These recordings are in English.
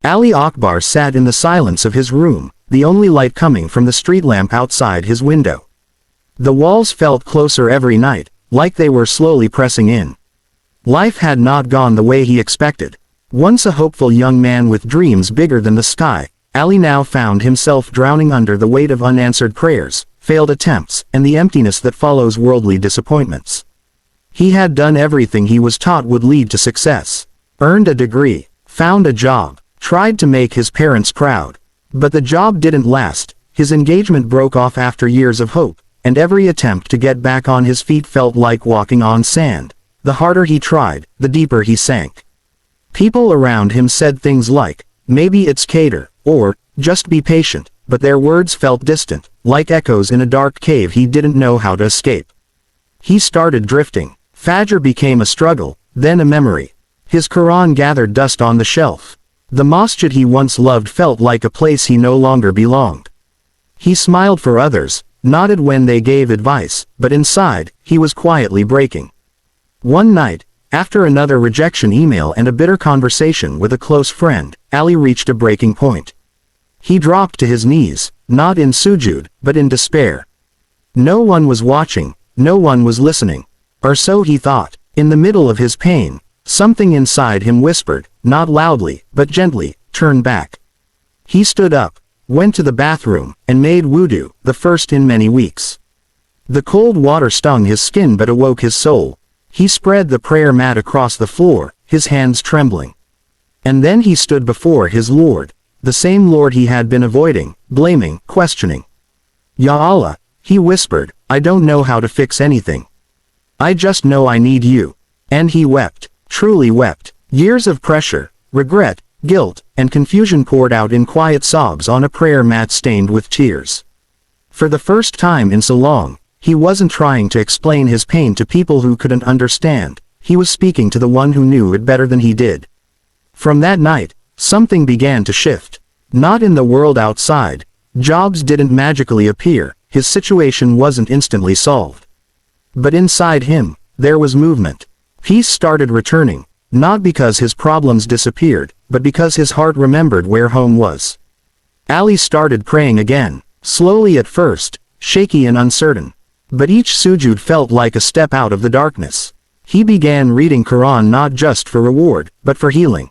Ali Akbar sat in the silence of his room, the only light coming from the street lamp outside his window. The walls felt closer every night, like they were slowly pressing in. Life had not gone the way he expected. Once a hopeful young man with dreams bigger than the sky, Ali now found himself drowning under the weight of unanswered prayers, failed attempts, and the emptiness that follows worldly disappointments. He had done everything he was taught would lead to success. Earned a degree, found a job, tried to make his parents proud. But the job didn't last, his engagement broke off after years of hope, and every attempt to get back on his feet felt like walking on sand. The harder he tried, the deeper he sank. People around him said things like, "Maybe it's Kader," or, "Just be patient," but their words felt distant, like echoes in a dark cave he didn't know how to escape. He started drifting. Fajr became a struggle, then a memory. His Quran gathered dust on the shelf. The masjid he once loved felt like a place he no longer belonged. He smiled for others, nodded when they gave advice, but inside, he was quietly breaking. One night, after another rejection email and a bitter conversation with a close friend, Ali reached a breaking point. He dropped to his knees, not in sujud, but in despair. No one was watching, no one was listening. Or so he thought. In the middle of his pain, something inside him whispered, not loudly, but gently, "Turn back." He stood up, went to the bathroom, and made wudu, the first in many weeks. The cold water stung his skin but awoke his soul. He spread the prayer mat across the floor, his hands trembling. And then he stood before his Lord, the same Lord he had been avoiding, blaming, questioning. "Ya Allah," he whispered, "I don't know how to fix anything. I just know I need you." And he wept, truly wept. Years of pressure, regret, guilt, and confusion poured out in quiet sobs on a prayer mat stained with tears. For the first time in so long, he wasn't trying to explain his pain to people who couldn't understand. He was speaking to the one who knew it better than he did. From that night, something began to shift. Not in the world outside. Jobs didn't magically appear, his situation wasn't instantly solved. But inside him, there was movement. Peace started returning, not because his problems disappeared, but because his heart remembered where home was. Ali started praying again, slowly at first, shaky and uncertain. But each sujud felt like a step out of the darkness. He began reading Quran not just for reward, but for healing.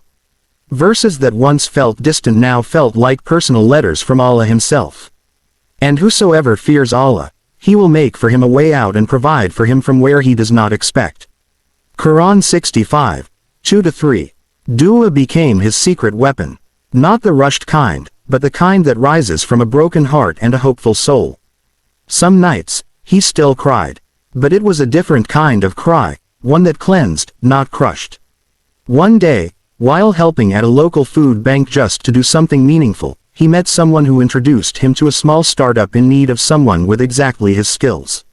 Verses that once felt distant now felt like personal letters from Allah himself. And whosoever fears Allah, He will make for him a way out and provide for him from where he does not expect. Quran 65, 2-3. Dua became his secret weapon. Not the rushed kind, but the kind that rises from a broken heart and a hopeful soul. Some nights, he still cried. But it was a different kind of cry, one that cleansed, not crushed. One day, while helping at a local food bank just to do something meaningful, he met someone who introduced him to a small startup in need of someone with exactly his skills.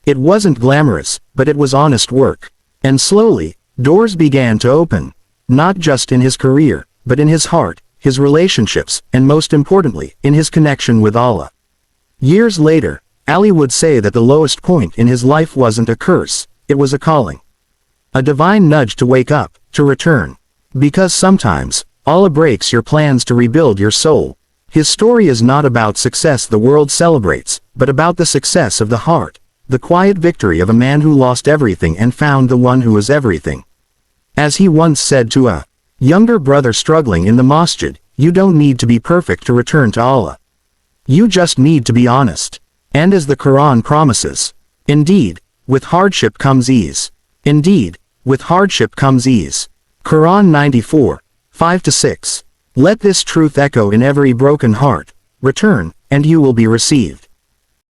It wasn't glamorous, but it was honest work. And slowly, doors began to open. Not just in his career, but in his heart, his relationships, and most importantly, in his connection with Allah. Years later, Ali would say that the lowest point in his life wasn't a curse, it was a calling. A divine nudge to wake up, to return. Because sometimes, Allah breaks your plans to rebuild your soul. His story is not about success the world celebrates, but about the success of the heart, the quiet victory of a man who lost everything and found the one who is everything. As he once said to a younger brother struggling in the masjid, "You don't need to be perfect to return to Allah. You just need to be honest." And as the Quran promises, indeed, with hardship comes ease. Indeed, with hardship comes ease. Quran 94, 5-6. Let this truth echo in every broken heart. Return, and you will be received.